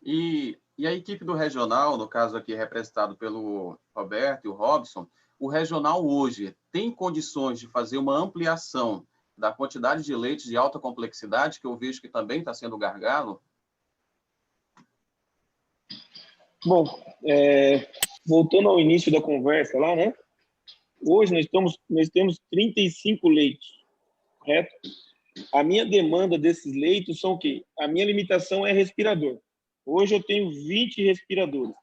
E a equipe do regional, no caso aqui representado pelo Roberto e o Robson, o regional hoje tem condições de fazer uma ampliação da quantidade de leitos de alta complexidade, que eu vejo que também está sendo gargalo? Bom, voltando ao início da conversa lá, né? Hoje nós temos 35 leitos, correto? A minha demanda desses leitos são o quê? A minha limitação é respirador. Hoje eu tenho 20 respiradores.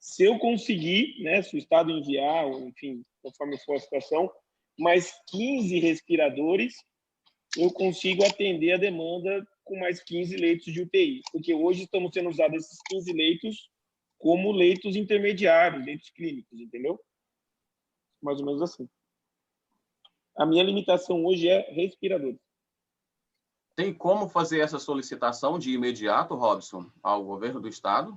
Se eu conseguir, né, se o Estado enviar, ou, enfim, conforme for a situação, mais 15 respiradores, eu consigo atender a demanda com mais 15 leitos de UTI. Porque hoje estamos sendo usados esses 15 leitos como leitos intermediários, leitos clínicos, entendeu? Mais ou menos assim. A minha limitação hoje é respiradores. Tem como fazer essa solicitação de imediato, Robson, ao governo do Estado?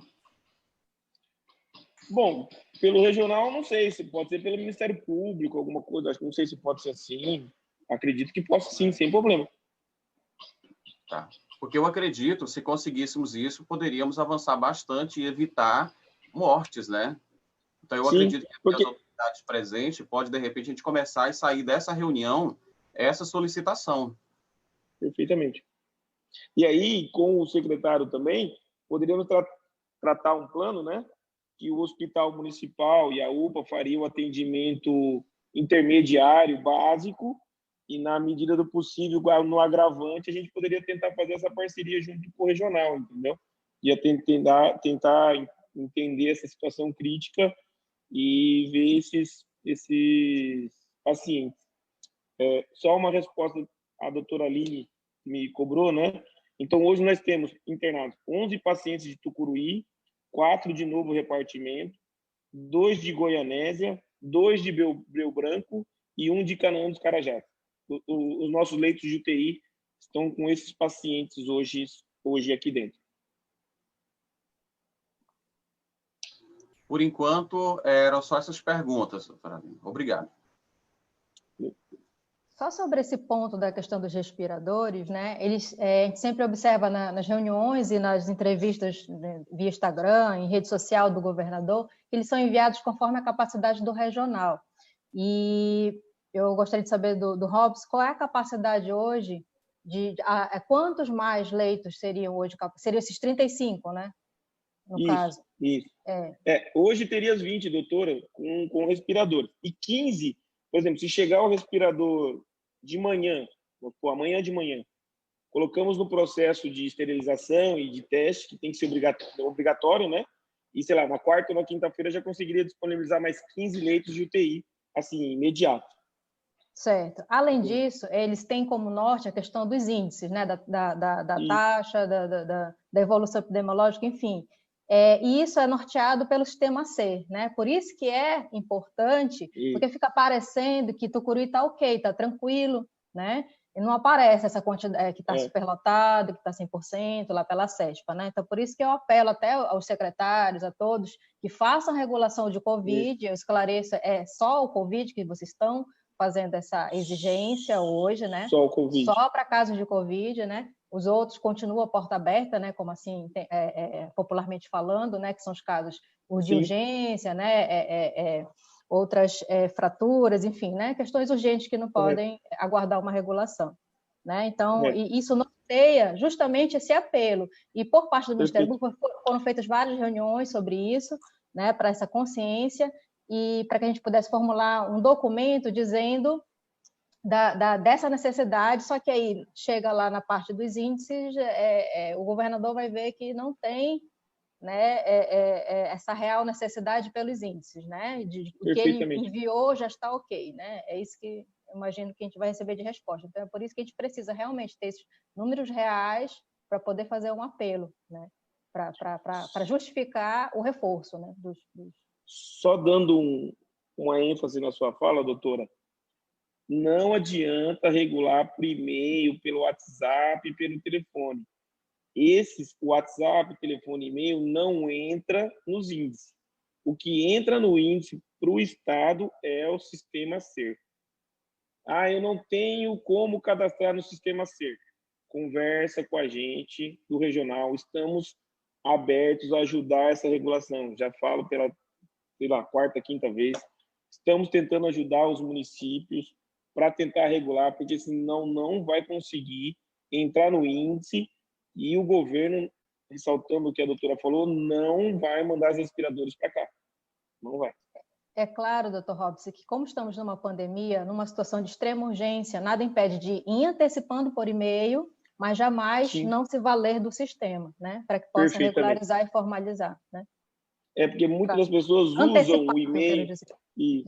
Bom, pelo regional, não sei, se pode ser pelo Ministério Público, alguma coisa, acho que não sei se pode ser assim. Acredito que possa sim, sem problema. Tá. Porque eu acredito, se conseguíssemos isso, poderíamos avançar bastante e evitar mortes, né? Então, eu acredito que porque... as autoridades presentes pode, de repente, a gente começar e sair dessa reunião essa solicitação. Perfeitamente. E aí, com o secretário também, poderíamos tratar um plano, né? Que o Hospital Municipal e a UPA fariam o atendimento intermediário, básico, e, na medida do possível, no agravante, a gente poderia tentar fazer essa parceria junto com o regional, entendeu? E tentar entender essa situação crítica e ver esses pacientes. Só uma resposta a doutora Aline me cobrou, né? Então, hoje nós temos internados 11 pacientes de Tucuruí, 4 de Novo Repartimento, 2 de Goianésia, 2 de Breu Branco e 1 de Canaã dos Carajás. Os nossos leitos de UTI estão com esses pacientes hoje aqui dentro. Por enquanto, eram só essas perguntas, doutora Aline. Obrigado. Só sobre esse ponto da questão dos respiradores, né? A gente sempre observa nas reuniões e nas entrevistas, né, via Instagram, em rede social do governador, que eles são enviados conforme a capacidade do regional. E eu gostaria de saber do Robson, qual é a capacidade hoje quantos mais leitos seriam hoje? Seriam esses 35, né? No caso. Isso. Hoje teria as 20, doutora, com respirador. E 15, por exemplo, se chegar o respirador de manhã, amanhã de manhã, colocamos no processo de esterilização e de teste, que tem que ser obrigatório, né? E, sei lá, na quarta ou na quinta-feira já conseguiria disponibilizar mais 15 leitos de UTI, assim, imediato. Certo. Além disso, eles têm como norte a questão dos índices, né? Da taxa, da evolução epidemiológica, enfim. E isso é norteado pelo sistema C, né? Por isso que é importante, porque fica parecendo que Tucuruí está ok, está tranquilo, né? E não aparece essa quantidade que está superlotado, que está 100% lá pela CESPA, né? Então, por isso que eu apelo até aos secretários, a todos, que façam regulação de Covid, eu esclareço, é só o Covid que vocês estão fazendo essa exigência hoje, né? Só o Covid. Só para casos de Covid, né? Os outros continuam a porta aberta, né? Como assim, popularmente falando, né? Que são os casos de urgência, né? Outras fraturas, enfim, né? Questões urgentes que não podem aguardar uma regulação, né? Então, isso norteia justamente esse apelo. E por parte do Ministério Público foram feitas várias reuniões sobre isso, né? Para essa consciência e para que a gente pudesse formular um documento dizendo dessa necessidade, só que aí chega lá na parte dos índices, o governador vai ver que não tem, né, essa real necessidade pelos índices, né? O que ele enviou já está ok, né? É isso que eu imagino que a gente vai receber de resposta. Então, é por isso que a gente precisa realmente ter esses números reais para poder fazer um apelo, né? Para justificar o reforço, né? Só dando uma ênfase na sua fala, doutora, não adianta regular por e-mail, pelo WhatsApp, pelo telefone. O WhatsApp, telefone e e-mail não entra nos índices. O que entra no índice para o Estado é o sistema SER. Eu não tenho como cadastrar no sistema SER. Conversa com a gente do regional. Estamos abertos a ajudar essa regulação. Já falo pela, sei lá, quarta, quinta vez. Estamos tentando ajudar os municípios para tentar regular, porque senão não vai conseguir entrar no índice e o governo, ressaltando o que a doutora falou, não vai mandar os respiradores para cá. Não vai. É claro, doutor Robson, que como estamos numa pandemia, numa situação de extrema urgência, nada impede de ir antecipando por e-mail, mas jamais Sim. não se valer do sistema, né? Para que possa regularizar e formalizar, né? É porque muitas das pessoas usam o e-mail e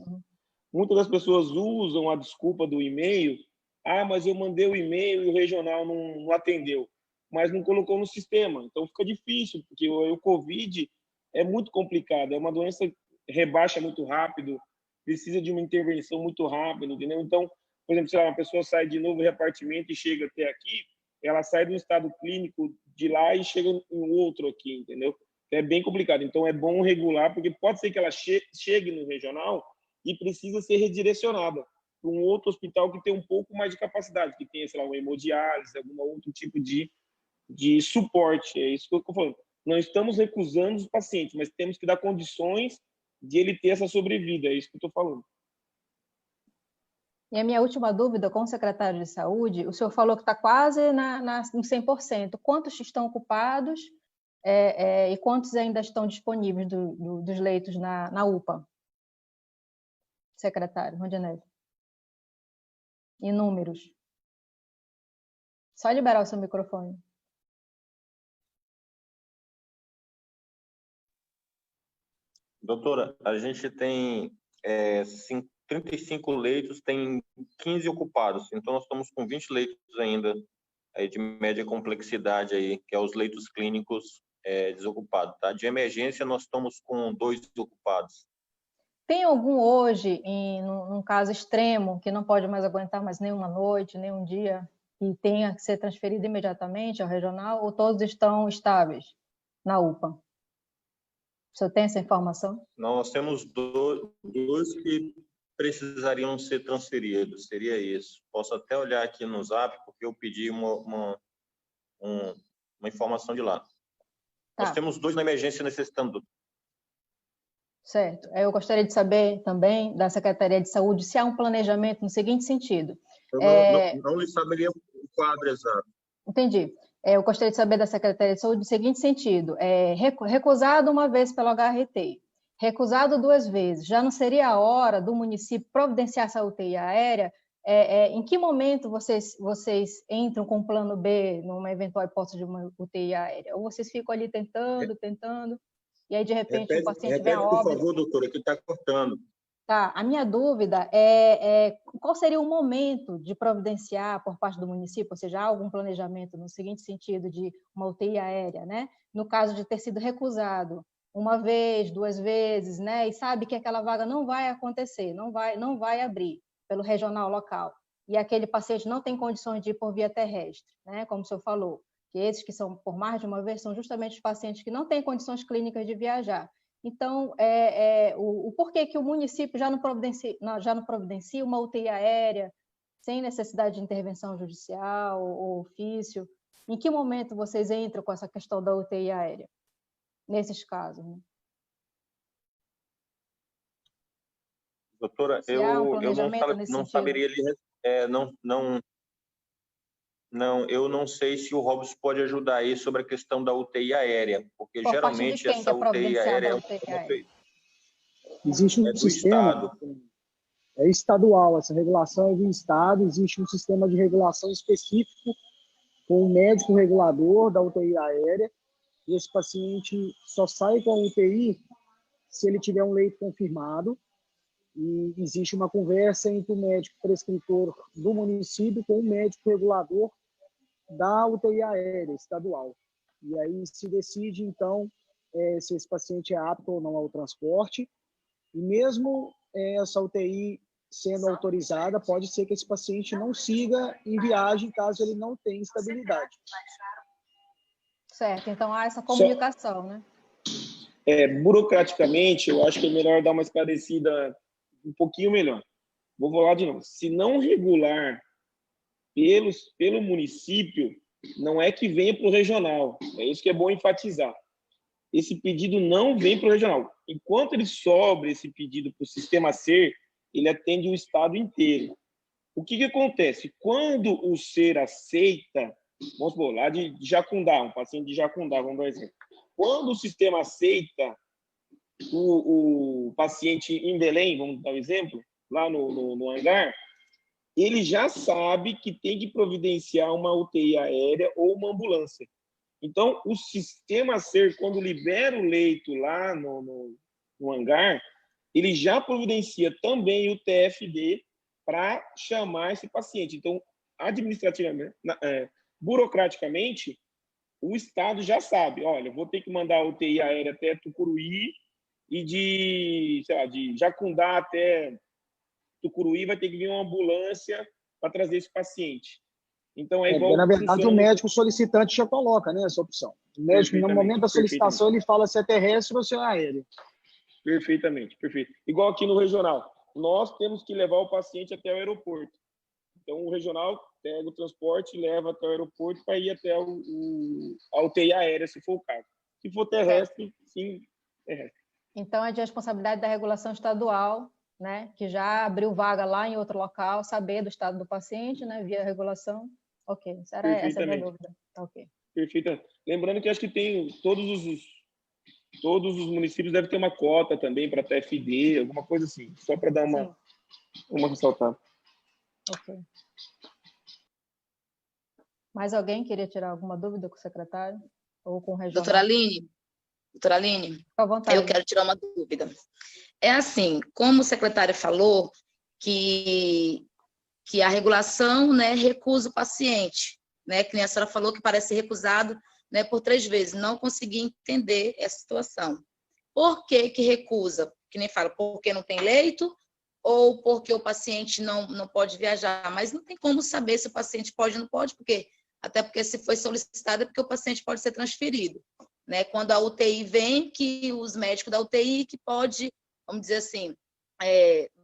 muitas das pessoas usam a desculpa do e-mail. Ah, mas eu mandei o e-mail e o regional não atendeu, mas não colocou no sistema. Então fica difícil, porque o Covid é muito complicado, é uma doença que rebaixa muito rápido, precisa de uma intervenção muito rápida, entendeu? Então, por exemplo, se uma pessoa sai de novo repartimento e chega até aqui, ela sai do estado clínico de lá e chega em outro aqui, entendeu? É bem complicado. Então, é bom regular, porque pode ser que ela chegue no regional e precisa ser redirecionada para um outro hospital que tem um pouco mais de capacidade, que tenha, sei lá, uma hemodiálise, algum outro tipo de suporte. É isso que eu estou falando. Não estamos recusando os pacientes, mas temos que dar condições de ele ter essa sobrevida. É isso que eu estou falando. E a minha última dúvida com o secretário de Saúde, o senhor falou que está quase no 100%. Quantos estão ocupados e quantos ainda estão disponíveis dos leitos na UPA? Secretário Rondinelli. Em números. Só liberar o seu microfone. Doutora, a gente tem 35 leitos, tem 15 ocupados, então nós estamos com 20 leitos ainda de média complexidade, aí, que é os leitos clínicos desocupados. Tá? De emergência, nós estamos com 2 ocupados. Tem algum hoje, num caso extremo, que não pode mais aguentar mais nenhuma noite, nenhum dia, e tenha que ser transferido imediatamente ao regional, ou todos estão estáveis na UPA? O senhor tem essa informação? Nós temos dois que precisariam ser transferidos, seria isso. Posso até olhar aqui no Zap, porque eu pedi uma informação de lá. Tá. Nós temos 2 na emergência necessitando. Certo. Eu gostaria de saber também da Secretaria de Saúde se há um planejamento no seguinte sentido. Eu não lhe saberia o quadro exato. Entendi. Eu gostaria de saber da Secretaria de Saúde no seguinte sentido. Recusado uma vez pelo HRT, recusado 2 vezes, já não seria a hora do município providenciar essa UTI aérea? Em que momento vocês entram com o plano B numa eventual hipótese de uma UTI aérea? Ou vocês ficam ali tentando, e aí, de repente, o paciente vem a óbito? Por favor, doutora, que está cortando. Tá. A minha dúvida qual seria o momento de providenciar por parte do município, ou seja, há algum planejamento no seguinte sentido de uma UTI aérea, né? No caso de ter sido recusado 1 vez, 2 vezes, né? E sabe que aquela vaga não vai acontecer, não vai abrir pelo regional local. E aquele paciente não tem condições de ir por via terrestre, né? Como o senhor falou, que esses que são por mais de 1 vez são justamente os pacientes que não têm condições clínicas de viajar. Então, o porquê que o município já não providencia uma UTI aérea sem necessidade de intervenção judicial ou ofício? Em que momento vocês entram com essa questão da UTI aérea, nesses casos? Né? Doutora, eu não saberia eu não sei se o Robson pode ajudar aí sobre a questão da UTI aérea, porque geralmente essa UTI aérea existe um sistema estadual, essa regulação é do estado, existe um sistema de regulação específico com um médico regulador da UTI aérea, e esse paciente só sai com a UTI se ele tiver um leito confirmado, e existe uma conversa entre o médico prescritor do município com o médico regulador da UTI aérea estadual. E aí se decide, então, se esse paciente é apto ou não ao transporte. E mesmo essa UTI sendo autorizada, pode ser que esse paciente não siga em viagem caso ele não tenha estabilidade. Certo, então há essa comunicação, né? Burocraticamente, eu acho que é melhor dar uma esclarecida um pouquinho melhor. Vou falar de novo. Se não regular pelo município, não é que venha para o regional. É isso que é bom enfatizar. esse pedido não vem para o regional. Enquanto ele sobra esse pedido para o sistema SER, ele atende o estado inteiro. O que acontece? Quando o SER aceita, vamos supor, lá de Jacundá, um paciente de Jacundá, vamos dar um exemplo. Quando o sistema aceita o paciente em Belém, vamos dar um exemplo, lá no hangar, ele já sabe que tem que providenciar uma UTI aérea ou uma ambulância. Então, o sistema SER, quando libera o leito lá no hangar, ele já providencia também o TFD para chamar esse paciente. Então, administrativamente, burocraticamente, o Estado já sabe, olha, vou ter que mandar a UTI aérea até Tucuruí e de Jacundá até Tucuruí vai ter que vir uma ambulância para trazer esse paciente. Então, é igual... Na verdade, o médico solicitante já coloca, né, essa opção. O médico, no momento da solicitação, ele fala se é terrestre ou se é aéreo. Perfeitamente, perfeito. Igual aqui no regional, nós temos que levar o paciente até o aeroporto. Então, o regional pega o transporte e leva até o aeroporto para ir até a UTI aérea, se for o caso. Se for terrestre, sim, terrestre. Então, é de responsabilidade da regulação estadual, né, que já abriu vaga lá em outro local, saber do estado do paciente, né, via regulação. Ok, essa é a minha dúvida. Tá, ok. Perfeito. Lembrando que acho que tem todos os municípios devem ter uma cota também para TFD, alguma coisa assim, só para dar uma ressaltada. Ok. Mais alguém queria tirar alguma dúvida com o secretário? Ou com o regional? Doutora Aline, à vontade. Eu quero tirar uma dúvida. É assim, como o secretário falou, que a regulação, né, recusa o paciente, né, que nem a senhora falou que parece recusado, né, por 3 vezes. Não consegui entender essa situação. Por que recusa? Que nem fala, porque não tem leito ou porque o paciente não pode viajar? Mas não tem como saber se o paciente pode ou não pode, até porque se foi solicitado é porque o paciente pode ser transferido. Né? Quando a UTI vem, que os médicos da UTI que pode, vamos dizer assim,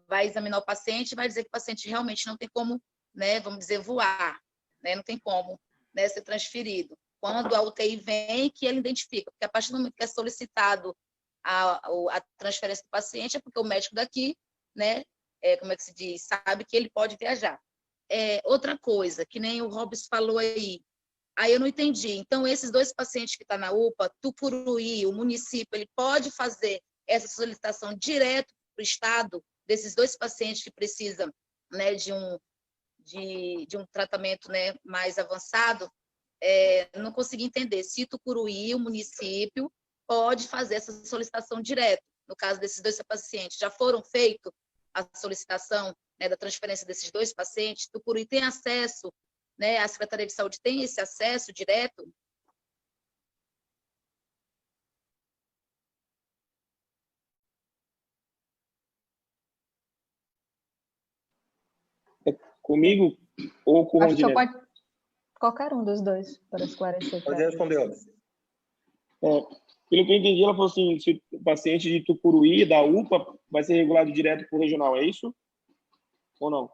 vai examinar o paciente e vai dizer que o paciente realmente não tem como, né, vamos dizer, voar, né? Não tem como, né, ser transferido. Quando a UTI vem, que ele identifica, porque a partir do momento que é solicitado a transferência do paciente, é porque o médico daqui, né, como é que se diz, sabe que ele pode viajar. Outra coisa, que nem o Robson falou aí eu não entendi. Então, esses 2 pacientes que estão na UPA, Tucuruí, o município, ele pode fazer essa solicitação direto para o Estado, desses 2 pacientes que precisam, né, de um tratamento, né, mais avançado? Não consegui entender se Tucuruí, o município, pode fazer essa solicitação direto. No caso desses 2 pacientes, já foram feitos a solicitação, né, da transferência desses 2 pacientes? Tucuruí tem acesso, né, a Secretaria de Saúde tem esse acesso direto? Comigo ou com o Rondinelli? Pode qualquer um dos 2 para esclarecer. Pode responder, Robson. Pelo que eu entendi, ela falou assim, se o paciente de Tucuruí, da UPA, vai ser regulado direto para o regional, é isso? Ou não?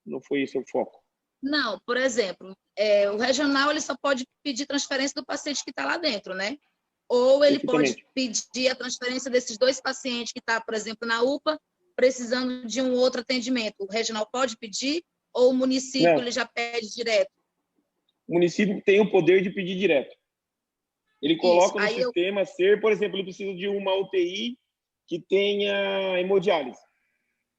Não foi esse o foco? Não, por exemplo, o regional ele só pode pedir transferência do paciente que está lá dentro, né? Ou ele pode pedir a transferência desses 2 pacientes que estão, por exemplo, na UPA, precisando de um outro atendimento. O regional pode pedir ou o município ele já pede direto? O município tem o poder de pedir direto. Ele coloca no sistema SER, por exemplo, ele precisa de uma UTI que tenha hemodiálise.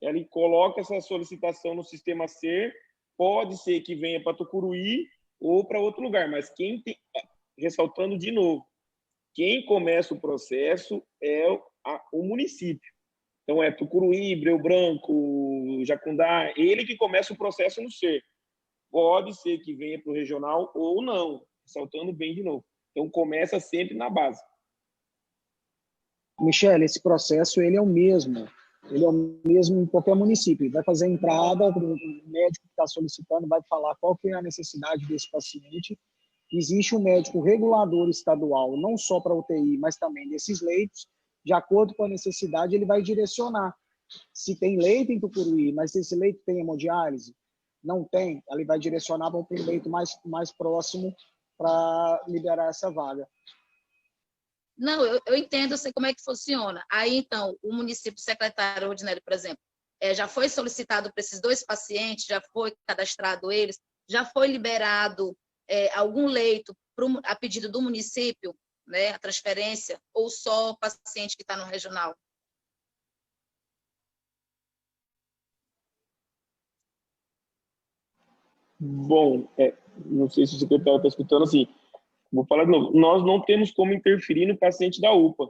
Ele coloca essa solicitação no sistema SER, pode ser que venha para Tucuruí ou para outro lugar, mas ressaltando de novo, quem começa o processo é o município. Então, Tucuruí, Breu Branco, Jacundá, ele que começa o processo no SER. Pode ser que venha para o regional ou não, ressaltando bem de novo. Então, começa sempre na base. Michele, esse processo ele é o mesmo em qualquer município. Vai fazer a entrada, o médico que está solicitando vai falar qual que é a necessidade desse paciente. Existe um médico regulador estadual, não só para UTI, mas também desses leitos. De acordo com a necessidade, ele vai direcionar. Se tem leito em Tucuruí, mas se esse leito tem hemodiálise, não tem, ele vai direcionar para um leito mais próximo para liberar essa vaga. Não, eu entendo, eu sei como é que funciona. Aí, então, o município, o secretário Rodinelli, por exemplo, já foi solicitado para esses 2 pacientes, já foi cadastrado eles, já foi liberado algum leito a pedido do município, né, a transferência, ou só o paciente que está no regional? Bom, não sei se o secretário está escutando, assim, vou falar de novo, nós não temos como interferir no paciente da UPA.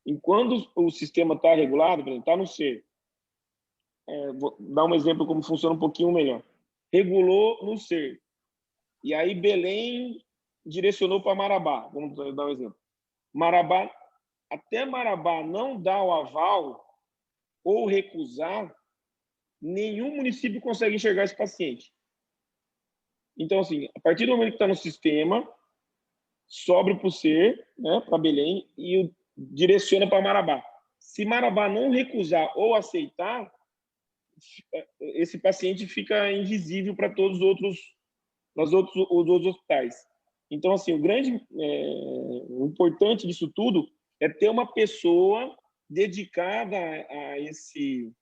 Enquanto o sistema está regulado, por exemplo, está no SER, vou dar um exemplo como funciona um pouquinho melhor. Regulou no SER, e aí Belém direcionou para Marabá, vamos dar um exemplo. Marabá, até Marabá não dar o aval ou recusar, nenhum município consegue enxergar esse paciente. Então, assim, a partir do momento que está no sistema, sobe para o SER, né, para Belém, e direciona para Marabá. Se Marabá não recusar ou aceitar, esse paciente fica invisível para todos os outros hospitais. Então, assim, o importante disso tudo é ter uma pessoa dedicada a esse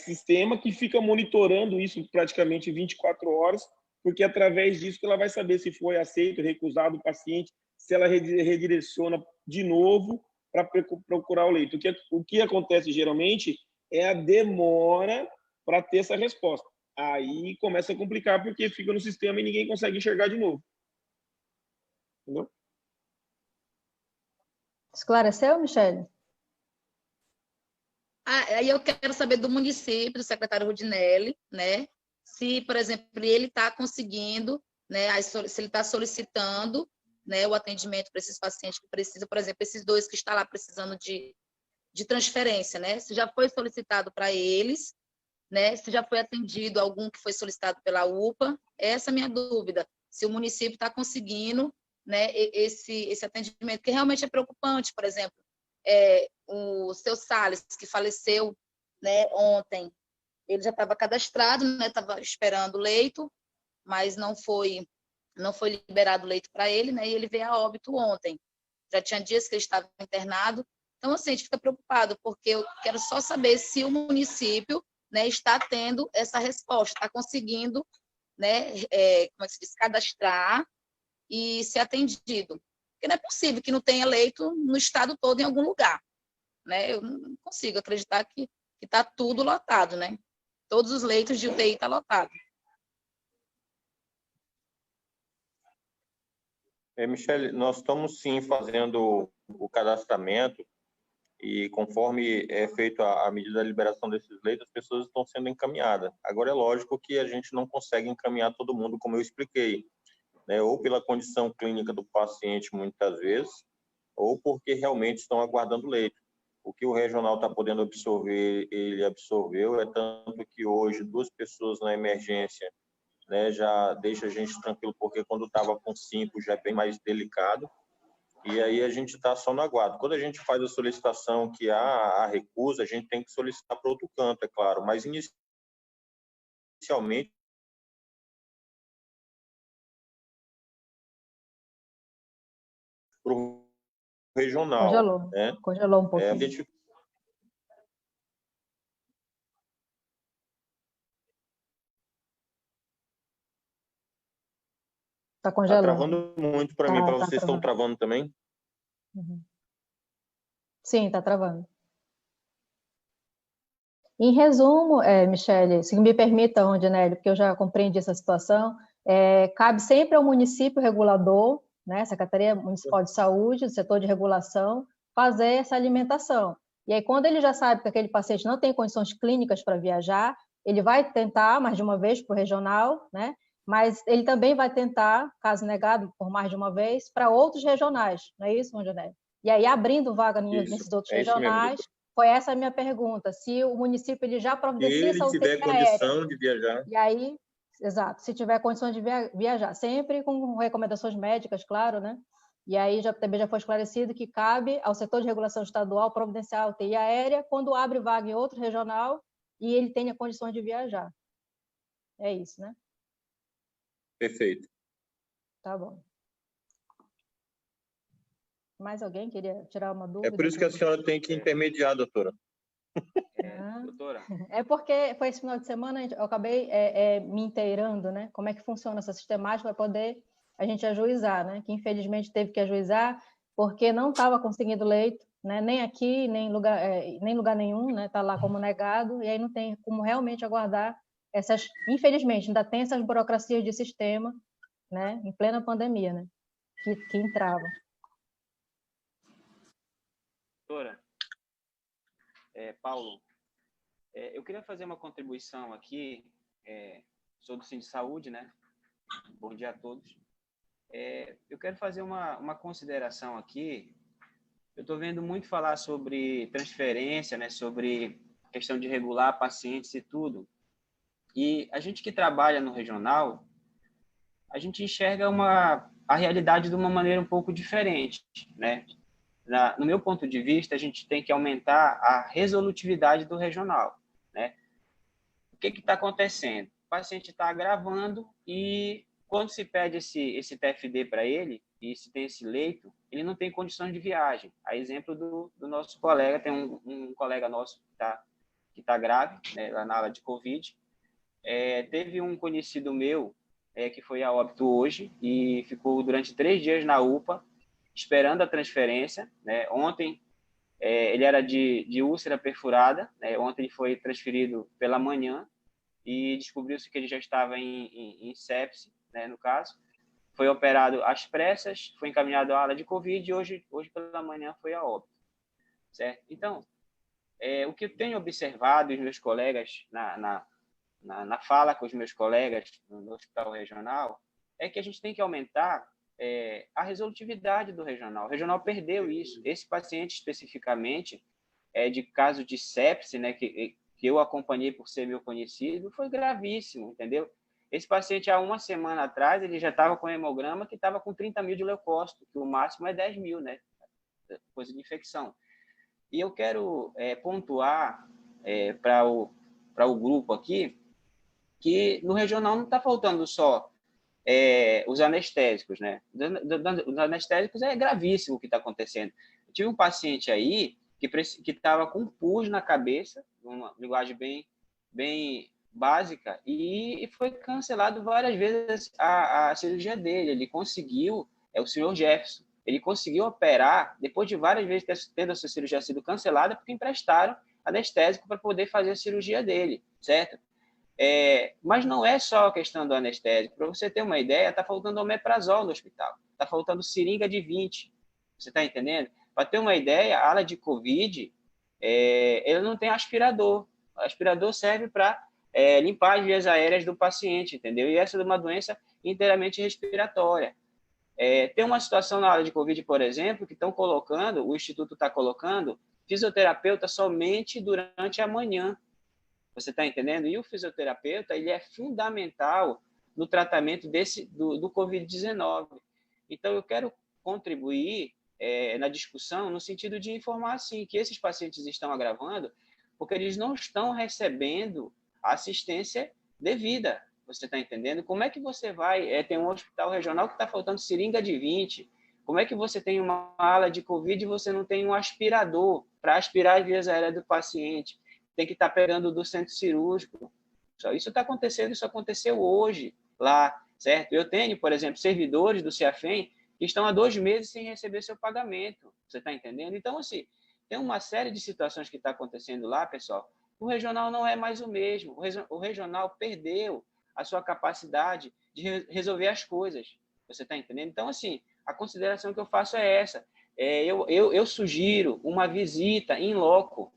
sistema que fica monitorando isso praticamente 24 horas, porque é através disso que ela vai saber se foi aceito, recusado o paciente, se ela redireciona de novo para procurar o leito. O que acontece geralmente é a demora para ter essa resposta. Aí começa a complicar porque fica no sistema e ninguém consegue enxergar de novo. Entendeu? Esclareceu, Michele? Aí eu quero saber do município, do secretário Rodinelli, né? Se, por exemplo, ele está conseguindo, né? Se ele está solicitando, né, o atendimento para esses pacientes que precisam, por exemplo, esses 2 que estão lá precisando de transferência, né? Se já foi solicitado para eles, né? Se já foi atendido algum que foi solicitado pela UPA, essa é a minha dúvida. Se o município está conseguindo, né, esse atendimento, que realmente é preocupante, por exemplo, o seu Salles, que faleceu, né, ontem, ele já estava cadastrado, né, estava esperando o leito, mas não foi liberado o leito para ele, né, e ele veio a óbito ontem. Já tinha dias que ele estava internado. Então, assim, a gente fica preocupado, porque eu quero só saber se o município, né, está tendo essa resposta, está conseguindo, né, como é que se diz, cadastrar e ser atendido. Porque não é possível que não tenha leito no estado todo em algum lugar, né? Eu não consigo acreditar que está tudo lotado, né? Todos os leitos de UTI estão lotados. Michele, nós estamos sim fazendo o cadastramento e conforme é feita a medida da liberação desses leitos, as pessoas estão sendo encaminhadas. Agora, é lógico que a gente não consegue encaminhar todo mundo, como eu expliquei, né? Ou pela condição clínica do paciente, muitas vezes, ou porque realmente estão aguardando leito. O que o regional está podendo absorver, ele absorveu, tanto que hoje 2 pessoas na emergência, né, já deixa a gente tranquilo, porque quando estava com 5 já é bem mais delicado, e aí a gente está só no aguardo. Quando a gente faz a solicitação que há a recusa, a gente tem que solicitar para outro canto, é claro, mas inicialmente para o regional. Congelou um pouquinho. Está congelando. Está travando muito para mim, para vocês estão travando também? Uhum. Sim, está travando. Em resumo, Michele, se me permita, Rondinelli, porque eu já compreendi essa situação, cabe sempre ao município regulador, né, Secretaria Municipal de Saúde, do setor de regulação, fazer essa alimentação. E aí, quando ele já sabe que aquele paciente não tem condições clínicas para viajar, ele vai tentar mais de uma vez para o regional, né? Mas ele também vai tentar, caso negado por mais de uma vez, para outros regionais, não é isso, Rondinelli? E aí, abrindo vaga nesses outros regionais, foi essa a minha pergunta, se o município ele já providencia essa UTI aérea. Se tiver condição de viajar. E aí, exato, se tiver condições de viajar, sempre com recomendações médicas, claro, né? E aí também já foi esclarecido que cabe ao setor de regulação estadual providenciar a UTI aérea quando abre vaga em outro regional e ele tenha condições de viajar. É isso, né? Perfeito. Tá bom. Mais alguém queria tirar uma É dúvida? por isso que a senhora tem que intermediar, doutora. Doutora. É porque foi esse final de semana, eu acabei me inteirando, né? Como é que funciona essa sistemática para poder a gente ajuizar, né? Que infelizmente teve que ajuizar porque não estava conseguindo leito, né? Nem aqui, nem lugar nenhum, né? Está lá como negado, e aí não tem como realmente aguardar essas... Infelizmente, ainda tem essas burocracias de sistema, né? Em plena pandemia, né? Que entravam. Doutora, Paulo, eu queria fazer uma contribuição aqui, sou do Centro de Saúde, né? Bom dia a todos. Eu quero fazer uma consideração aqui. Eu estou vendo muito falar sobre transferência, né? Sobre questão de regular pacientes e tudo. E a gente que trabalha no regional, a gente enxerga a realidade de uma maneira um pouco diferente, né? No meu ponto de vista, a gente tem que aumentar a resolutividade do regional, né? O que está acontecendo? O paciente está agravando e quando se pede esse TFD para ele, e se tem esse leito, ele não tem condições de viagem. A exemplo do nosso colega, tem um colega nosso que tá grave, né, lá na ala de Covid. Teve um conhecido meu que foi a óbito hoje e ficou durante 3 dias na UPA, esperando a transferência, né? Ontem, ele era de úlcera perfurada, né? Ontem ele foi transferido pela manhã e descobriu-se que ele já estava em sepse, né, no caso. Foi operado às pressas, foi encaminhado à ala de Covid e hoje pela manhã foi a óbito, certo? Então, o que eu tenho observado, os meus colegas, na fala com os meus colegas no hospital regional, é que a gente tem que aumentar a resolutividade do regional. O regional perdeu isso. Esse paciente, especificamente, de caso de sepse, né, que eu acompanhei por ser meu conhecido, foi gravíssimo, entendeu? Esse paciente, há uma semana atrás, ele já estava com hemograma que estava com 30 mil de leucócito, que o máximo é 10 mil, né? Coisa de infecção. E eu quero pontuar para o grupo aqui que no regional não está faltando só os anestésicos, né? Os anestésicos é gravíssimo o que está acontecendo. Eu tive um paciente aí que estava com pus na cabeça, uma linguagem bem básica, e foi cancelado várias vezes a cirurgia dele. Ele conseguiu, o senhor Jefferson, ele conseguiu operar depois de várias vezes tendo a sua cirurgia sido cancelada porque emprestaram anestésico para poder fazer a cirurgia dele, certo? Mas não é só a questão do anestésico. Para você ter uma ideia, está faltando omeprazol no hospital, está faltando seringa de 20. Você está entendendo? Para ter uma ideia, a ala de Covid, ele não tem aspirador. O aspirador serve para limpar as vias aéreas do paciente, entendeu? E essa é uma doença inteiramente respiratória. Tem uma situação na ala de Covid, por exemplo, que estão colocando, o Instituto está colocando, fisioterapeuta somente durante a manhã. Você está entendendo? E o fisioterapeuta, ele é fundamental no tratamento do Covid-19. Então, eu quero contribuir na discussão no sentido de informar, assim, que esses pacientes estão agravando porque eles não estão recebendo a assistência devida. Você está entendendo? Como é que você vai ter um hospital regional que está faltando seringa de 20? Como é que você tem uma ala de Covid e você não tem um aspirador para aspirar as vias aéreas do paciente? Tem que estar pegando do centro cirúrgico. Isso está acontecendo, isso aconteceu hoje lá, certo? Eu tenho, por exemplo, servidores do CEAFEM que estão há 2 meses sem receber seu pagamento. Você está entendendo? Então, assim, tem uma série de situações que está acontecendo lá, pessoal. O regional não é mais o mesmo. O regional perdeu a sua capacidade de resolver as coisas. Você está entendendo? Então, assim, a consideração que eu faço é essa. Eu sugiro uma visita in loco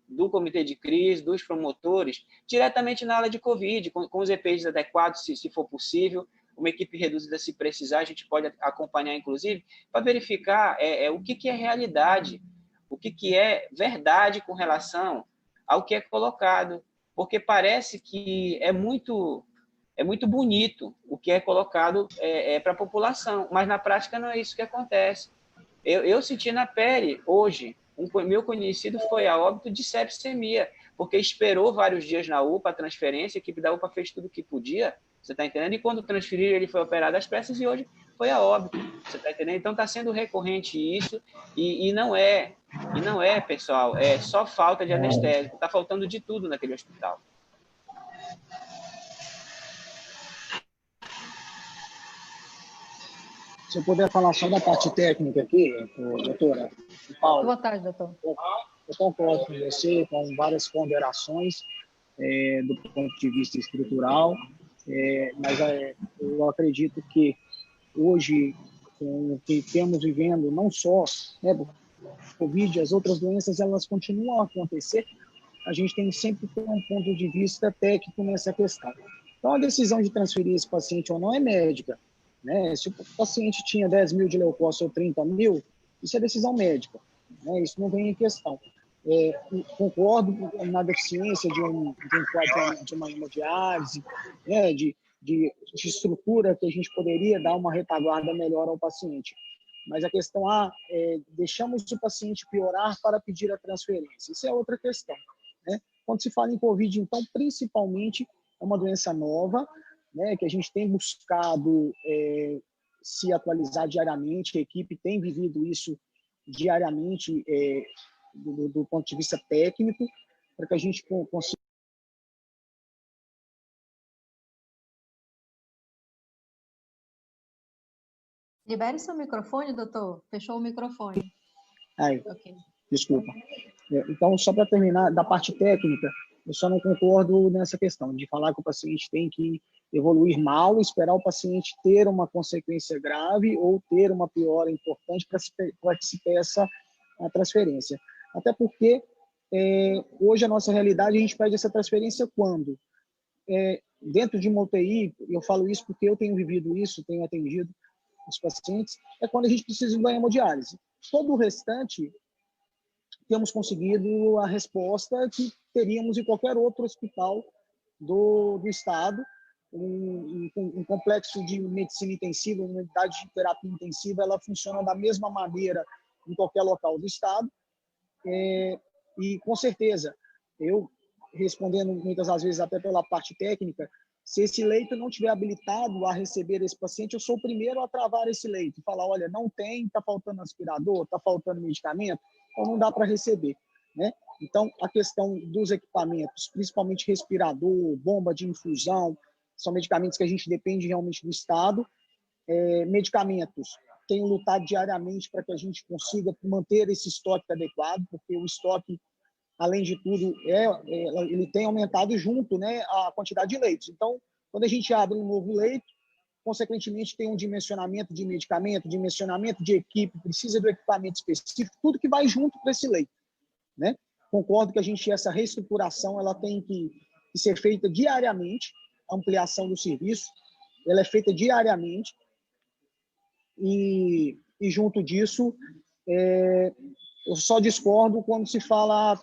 do comitê de crise, dos promotores, diretamente na ala de Covid, com os EPIs adequados, se for possível, uma equipe reduzida se precisar, a gente pode acompanhar, inclusive, para verificar o que é realidade, o que é verdade com relação ao que é colocado, porque parece que é muito bonito o que é colocado para a população, mas na prática não é isso que acontece. Eu senti na pele hoje, meu conhecido foi a óbito de sepsemia, porque esperou vários dias na UPA a transferência, a equipe da UPA fez tudo o que podia, você está entendendo? E quando transferiram, ele foi operado às pressas e hoje foi a óbito. Você está entendendo? Então, está sendo recorrente isso, e não é, pessoal, é só falta de anestésico. Está faltando de tudo naquele hospital. Se eu puder falar só da parte técnica aqui, doutora Paulo. Boa tarde, doutor. Eu concordo com você, com várias ponderações do ponto de vista estrutural, mas eu acredito que hoje, com o que temos vivendo, não só o Covid, as outras doenças, elas continuam a acontecer, a gente tem sempre que ter um ponto de vista técnico nessa questão. Então, a decisão de transferir esse paciente ou não é médica, né? Se o paciente tinha 10 mil de leucócito ou 30 mil, isso é decisão médica, né? Isso não vem em questão. Concordo na deficiência de uma hemodiálise, né? de estrutura que a gente poderia dar uma retaguarda melhor ao paciente. Mas a questão deixamos o paciente piorar para pedir a transferência. Isso é outra questão, né? Quando se fala em Covid, então, principalmente, é uma doença nova, né, que a gente tem buscado se atualizar diariamente, a equipe tem vivido isso diariamente do ponto de vista técnico, para que a gente consiga. Libere seu microfone, doutor. Fechou o microfone. Okay. Desculpa. Então, só para terminar, da parte técnica, eu só não concordo nessa questão de falar que o paciente tem que evoluir mal, esperar o paciente ter uma consequência grave ou ter uma piora importante para que se peça a transferência. Até porque, hoje, a nossa realidade, a gente pede essa transferência quando? Dentro de uma UTI, eu falo isso porque eu tenho vivido isso, tenho atendido os pacientes, é quando a gente precisa de uma hemodiálise. Todo o restante, temos conseguido a resposta que teríamos em qualquer outro hospital do estado, um complexo de medicina intensiva, uma unidade de terapia intensiva, ela funciona da mesma maneira em qualquer local do estado, e com certeza, eu respondendo muitas das vezes até pela parte técnica, se esse leito não estiver habilitado a receber esse paciente, eu sou o primeiro a travar esse leito, falar, olha, não tem, está faltando aspirador, está faltando medicamento, então não dá para receber, né? Então, a questão dos equipamentos, principalmente respirador, bomba de infusão, são medicamentos que a gente depende realmente do Estado. Medicamentos, tenho lutado diariamente para que a gente consiga manter esse estoque adequado, porque o estoque, além de tudo, ele tem aumentado junto, né, a quantidade de leitos. Então, quando a gente abre um novo leito, consequentemente tem um dimensionamento de medicamento, dimensionamento de equipe, precisa do equipamento específico, tudo que vai junto para esse leito, né? Concordo que essa reestruturação ela tem que ser feita diariamente, a ampliação do serviço, ela é feita diariamente, e junto disso, eu só discordo quando se fala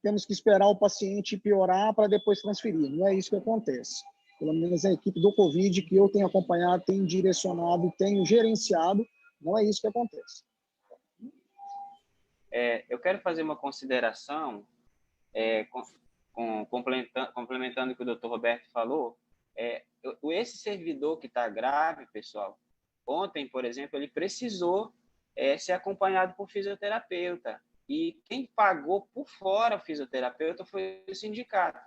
temos que esperar o paciente piorar para depois transferir. Não é isso que acontece. Pelo menos a equipe do Covid que eu tenho acompanhado, tenho direcionado, tenho gerenciado, não é isso que acontece. Eu quero fazer uma consideração, complementando o que o Dr. Roberto falou. Esse servidor que está grave, pessoal, ontem, por exemplo, ele precisou ser acompanhado por fisioterapeuta. E quem pagou por fora o fisioterapeuta foi o sindicato,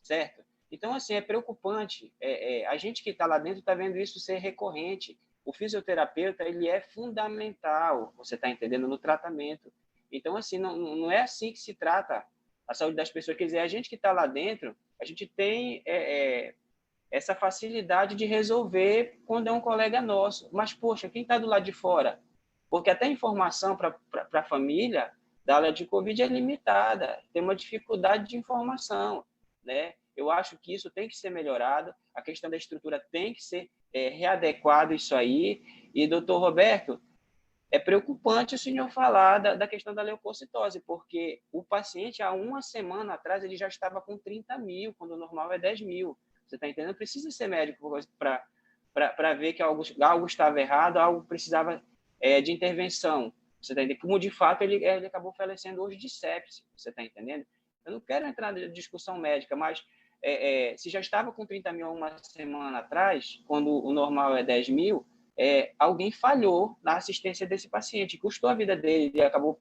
certo? Então, assim, é preocupante. A gente que está lá dentro está vendo isso ser recorrente. O fisioterapeuta, ele é fundamental, você está entendendo, no tratamento. Então, assim, não é assim que se trata a saúde das pessoas. Quer dizer, a gente que está lá dentro, a gente tem essa facilidade de resolver quando é um colega nosso. Mas, poxa, quem está do lado de fora? Porque até a informação para a família da aula de Covid é limitada, tem uma dificuldade de informação, né? Eu acho que isso tem que ser melhorado, a questão da estrutura tem que ser readequado isso aí. E, doutor Roberto, é preocupante o senhor falar da questão da leucocitose, porque o paciente, há uma semana atrás, ele já estava com 30 mil, quando o normal é 10 mil. Você está entendendo? Precisa ser médico para ver que algo estava errado, algo precisava de intervenção. Você está entendendo? Como, de fato, ele acabou falecendo hoje de sepse. Você está entendendo? Eu não quero entrar na discussão médica, mas se já estava com 30 mil uma semana atrás, quando o normal é 10 mil, alguém falhou na assistência desse paciente, custou a vida dele, ele acabou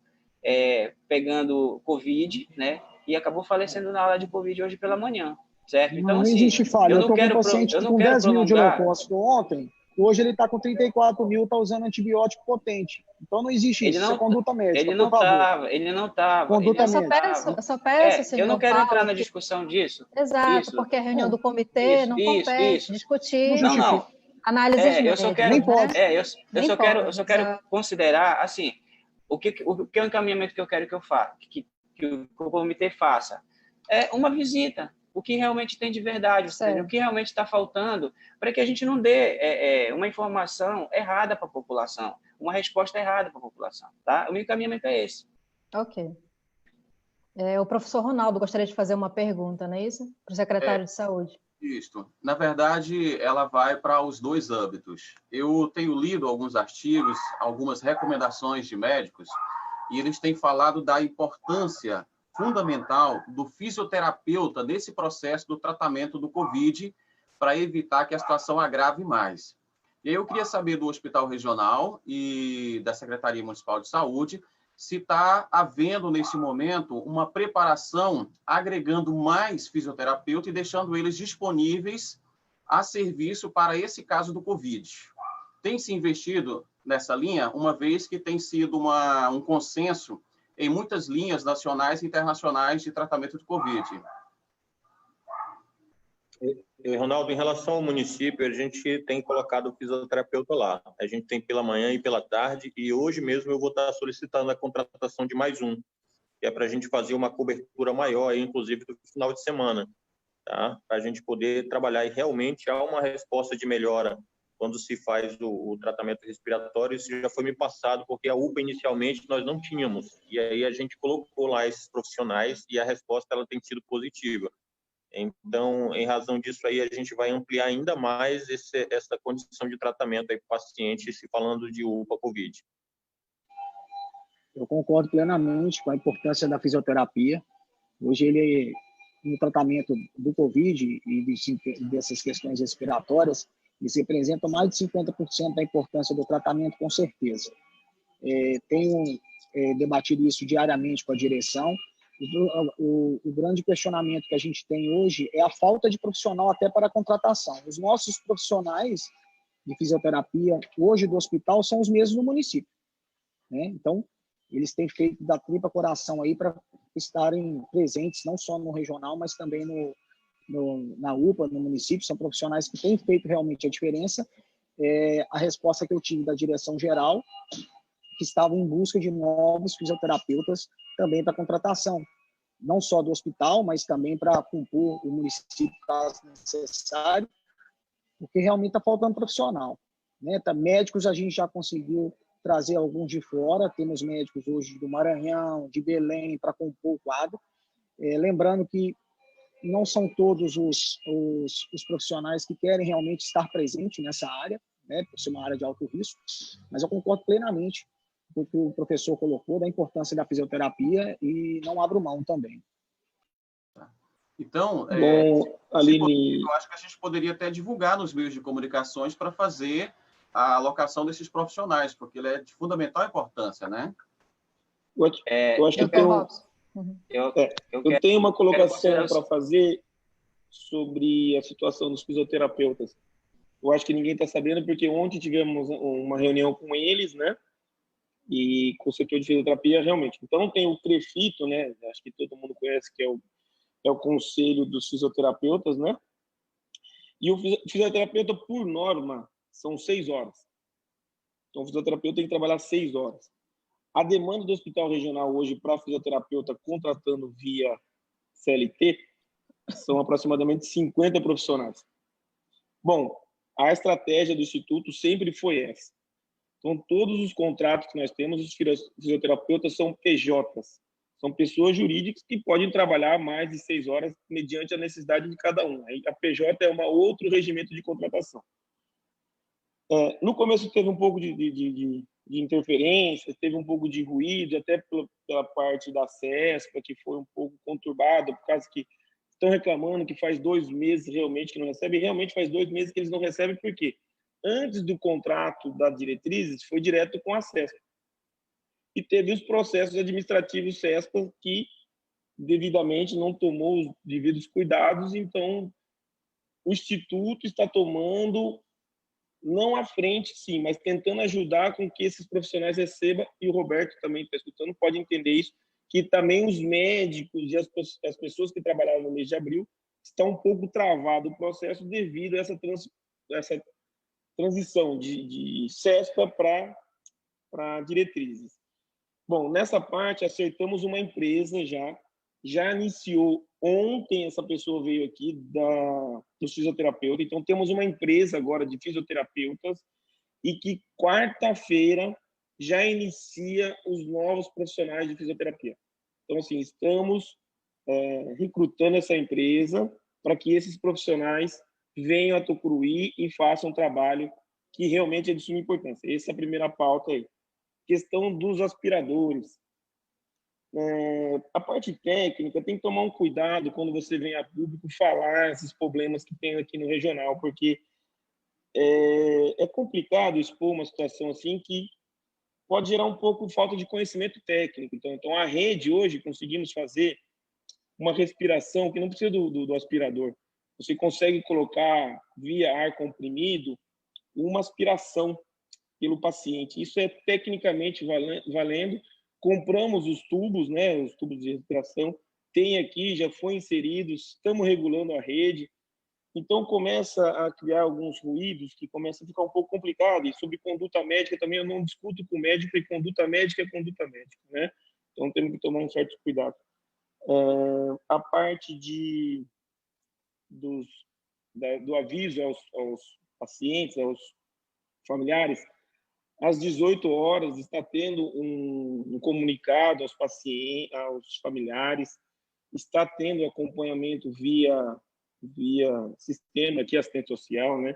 pegando Covid, né? E acabou falecendo na aula de Covid hoje pela manhã, certo? Então, Não assim, existe falha. Eu estou com um eu paciente não com quero 10 mil de prolongar. leucócito ontem, hoje ele está com 34 mil, está usando antibiótico potente. Então não existe isso, isso é conduta médica, por favor. Ele não estava. Conduta Eu só médica. peço, eu senhor não quero Paulo, entrar na discussão disso. Exato, Isso. porque a reunião do comitê não compete discutir Não. análises Eu só quero, nem pode. eu só quero considerar, assim, o que é o encaminhamento que eu quero que eu faça, que o comitê faça. É uma visita, o que realmente tem de verdade, o que realmente está faltando, para que a gente não dê uma informação errada para a população, uma resposta errada para a população, tá? O meu encaminhamento é esse. Ok. O professor Ronaldo gostaria de fazer uma pergunta, não é isso? Para o secretário de Saúde. Isso. Na verdade, ela vai para os dois âmbitos. Eu tenho lido alguns artigos, algumas recomendações de médicos, e eles têm falado da importância fundamental do fisioterapeuta nesse processo do tratamento do Covid, para evitar que a situação agrave mais. E aí eu queria saber do Hospital Regional e da Secretaria Municipal de Saúde se está havendo, nesse momento, uma preparação agregando mais fisioterapeuta e deixando eles disponíveis a serviço para esse caso do Covid. Tem se investido nessa linha, uma vez que tem sido um consenso em muitas linhas nacionais e internacionais de tratamento de Covid. Ronaldo, em relação ao município, a gente tem colocado o fisioterapeuta lá. A gente tem pela manhã e pela tarde, e hoje mesmo eu vou estar solicitando a contratação de mais um, que é para a gente fazer uma cobertura maior, inclusive do final de semana, tá? Para a gente poder trabalhar, e realmente há uma resposta de melhora quando se faz o tratamento respiratório. Isso já foi me passado, porque a UPA inicialmente nós não tínhamos, e aí a gente colocou lá esses profissionais e a resposta ela tem sido positiva. Então, em razão disso aí, a gente vai ampliar ainda mais essa condição de tratamento aí para o paciente, se falando de UPA Covid. Eu concordo plenamente com a importância da fisioterapia. Hoje, no tratamento do Covid e dessas questões respiratórias, eles representam mais de 50% da importância do tratamento, com certeza. Tenho debatido isso diariamente com a direção. O grande questionamento que a gente tem hoje é a falta de profissional até para a contratação. Os nossos profissionais de fisioterapia hoje do hospital são os mesmos no município, né? Então, eles têm feito da tripa coração aí para estarem presentes não só no regional, mas também na UPA, no município. São profissionais que têm feito realmente a diferença. A resposta que eu tive da direção geral, que estavam em busca de novos fisioterapeutas também para contratação, não só do hospital, mas também para compor o município, caso necessário, porque realmente está faltando profissional, né? Médicos a gente já conseguiu trazer alguns de fora, temos médicos hoje do Maranhão, de Belém, para compor o quadro. Lembrando que não são todos os profissionais que querem realmente estar presentes nessa área, né, por ser uma área de alto risco, mas eu concordo plenamente com o que o professor colocou, da importância da fisioterapia, e não abro mão também. Então, Bom, Aline, eu acho que a gente poderia até divulgar nos meios de comunicações para fazer a alocação desses profissionais, porque ele é de fundamental importância, né? eu acho que eu tenho uma colocação para fazer sobre a situação dos fisioterapeutas. Eu acho que ninguém está sabendo, porque ontem tivemos uma reunião com eles, né? E com o setor de fisioterapia, realmente. Então, tem o CREFITO, né? Acho que todo mundo conhece, que é o Conselho dos Fisioterapeutas, né? E o fisioterapeuta, por norma, são 6 horas. Então, o fisioterapeuta tem que trabalhar 6 horas. A demanda do Hospital Regional hoje para fisioterapeuta contratando via CLT são aproximadamente 50 profissionais. Bom, a estratégia do Instituto sempre foi essa. Então, todos os contratos que nós temos, os fisioterapeutas são PJs, são pessoas jurídicas que podem trabalhar mais de 6 horas mediante a necessidade de cada um. Aí, a PJ é outro regimento de contratação. No começo teve um pouco de interferência, teve um pouco de ruído, até pela parte da CESPA, que foi um pouco conturbada, por causa que estão reclamando que faz 2 meses realmente que não recebem, realmente faz 2 meses que eles não recebem, por quê? Antes do contrato das diretrizes, foi direto com a CESP. E teve os processos administrativos CESPA que devidamente não tomou os devidos cuidados, então o Instituto está tomando, não à frente, sim, mas tentando ajudar com que esses profissionais recebam, e o Roberto também está escutando, pode entender isso, que também os médicos e as pessoas que trabalharam no mês de abril estão um pouco travado o processo devido a essa transição de CESPA para diretrizes. Bom, nessa parte, acertamos uma empresa já iniciou ontem, essa pessoa veio aqui do fisioterapeuta, então temos uma empresa agora de fisioterapeutas e que quarta-feira já inicia os novos profissionais de fisioterapia. Então, assim, estamos recrutando essa empresa para que esses profissionais venham a Tucuruí e façam um trabalho que realmente é de suma importância. Essa é a primeira pauta aí. Questão dos aspiradores. A parte técnica tem que tomar um cuidado quando você vem a público falar esses problemas que tem aqui no regional, porque é complicado expor uma situação assim que pode gerar um pouco de falta de conhecimento técnico. Então a rede hoje conseguimos fazer uma respiração que não precisa do aspirador. Você consegue colocar via ar comprimido uma aspiração pelo paciente. Isso é tecnicamente valendo. Compramos os tubos, né, os tubos de respiração, tem aqui, já foi inserido, estamos regulando a rede. Então começa a criar alguns ruídos que começa a ficar um pouco complicado. E sobre conduta médica também eu não discuto com o médico, e conduta médica é conduta médica, né? Então temos que tomar um certo cuidado. A parte do aviso aos pacientes, aos familiares, às 18 horas está tendo um comunicado aos pacientes, aos familiares, está tendo acompanhamento via sistema aqui, assistente social, né?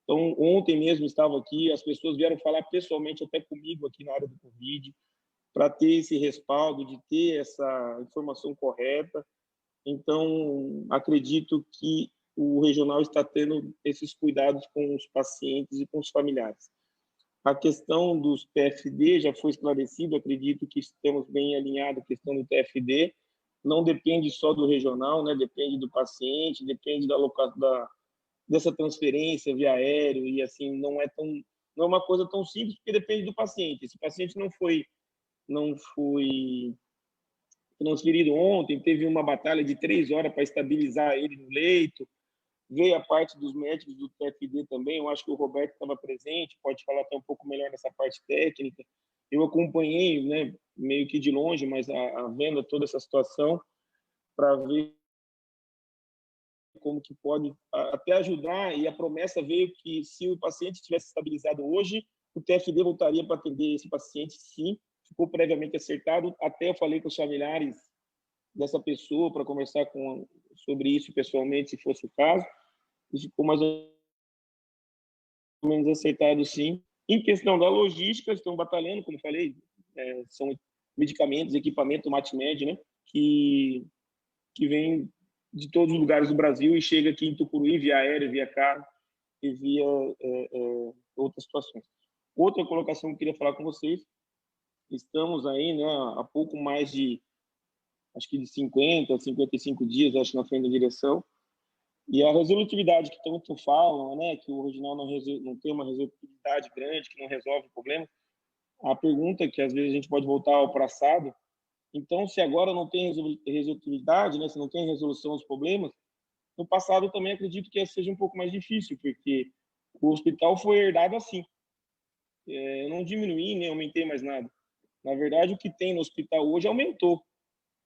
Então, ontem mesmo estava aqui, as pessoas vieram falar pessoalmente até comigo aqui na área do Covid, para ter esse respaldo, de ter essa informação correta. Então, acredito que o regional está tendo esses cuidados com os pacientes e com os familiares. A questão dos TFD já foi esclarecido, acredito que estamos bem alinhados a questão do TFD, não depende só do regional, né? Depende do paciente, depende dessa transferência via aéreo, e assim, não é uma coisa tão simples, porque depende do paciente. Se o paciente não foi transferido ontem, teve uma batalha de 3 horas para estabilizar ele no leito, veio a parte dos médicos do TFD também, eu acho que o Roberto estava presente, pode falar até um pouco melhor nessa parte técnica. Eu acompanhei, né, meio que de longe, mas vendo toda essa situação, para ver como que pode até ajudar, e a promessa veio que se o paciente tivesse estabilizado hoje, o TFD voltaria para atender esse paciente, sim, ficou previamente acertado, até eu falei com os familiares dessa pessoa para conversar sobre isso pessoalmente, se fosse o caso, e ficou mais ou menos acertado, sim. Em questão da logística, estão batalhando, como falei, são medicamentos, equipamento MatMed, né, que vem de todos os lugares do Brasil e chega aqui em Tucuruí via aéreo, via carro e via outras situações. Outra colocação que eu queria falar com vocês, estamos aí, né, há pouco mais de, acho que de 50, 55 dias, acho, na frente da direção, e a resolutividade que tanto falam, né, que o regional não tem uma resolutividade grande, que não resolve o problema, a pergunta que às vezes a gente pode voltar ao passado, então, se agora não tem resolutividade, né, se não tem resolução dos problemas, no passado eu também acredito que seja um pouco mais difícil, porque o hospital foi herdado assim. Eu não diminuí, nem aumentei mais nada. Na verdade, o que tem no hospital hoje aumentou.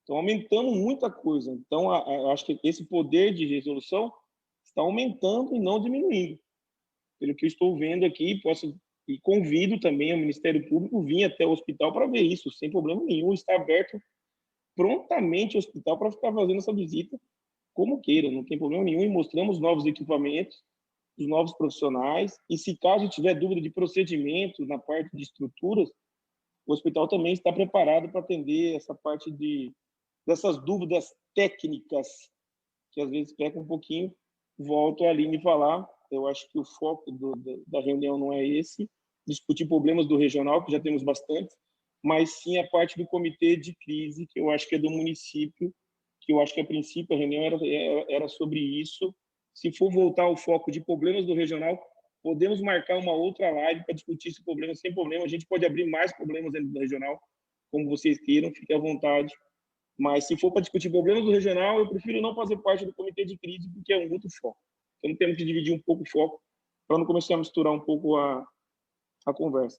Então, aumentamos muita coisa. Então, eu acho que esse poder de resolução está aumentando e não diminuindo. Pelo que eu estou vendo aqui, e convido também o Ministério Público a vir até o hospital para ver isso, sem problema nenhum. Está aberto prontamente o hospital para ficar fazendo essa visita como queira, não tem problema nenhum. E mostramos novos equipamentos, os novos profissionais. E se caso tiver dúvida de procedimentos na parte de estruturas, o hospital também está preparado para atender essa parte dessas dúvidas técnicas que às vezes peca um pouquinho. Volto a Aline falar, eu acho que o foco da reunião não é esse, discutir problemas do regional, que já temos bastante, mas sim a parte do comitê de crise, que eu acho que é do município, que eu acho que a princípio a reunião era sobre isso. Se for voltar ao foco de problemas do regional, podemos marcar uma outra live para discutir esse problema sem problema. A gente pode abrir mais problemas dentro do regional, como vocês queiram, fique à vontade. Mas se for para discutir problemas do regional, eu prefiro não fazer parte do comitê de crise, porque é um outro foco. Então temos que dividir um pouco o foco para não começar a misturar um pouco a conversa.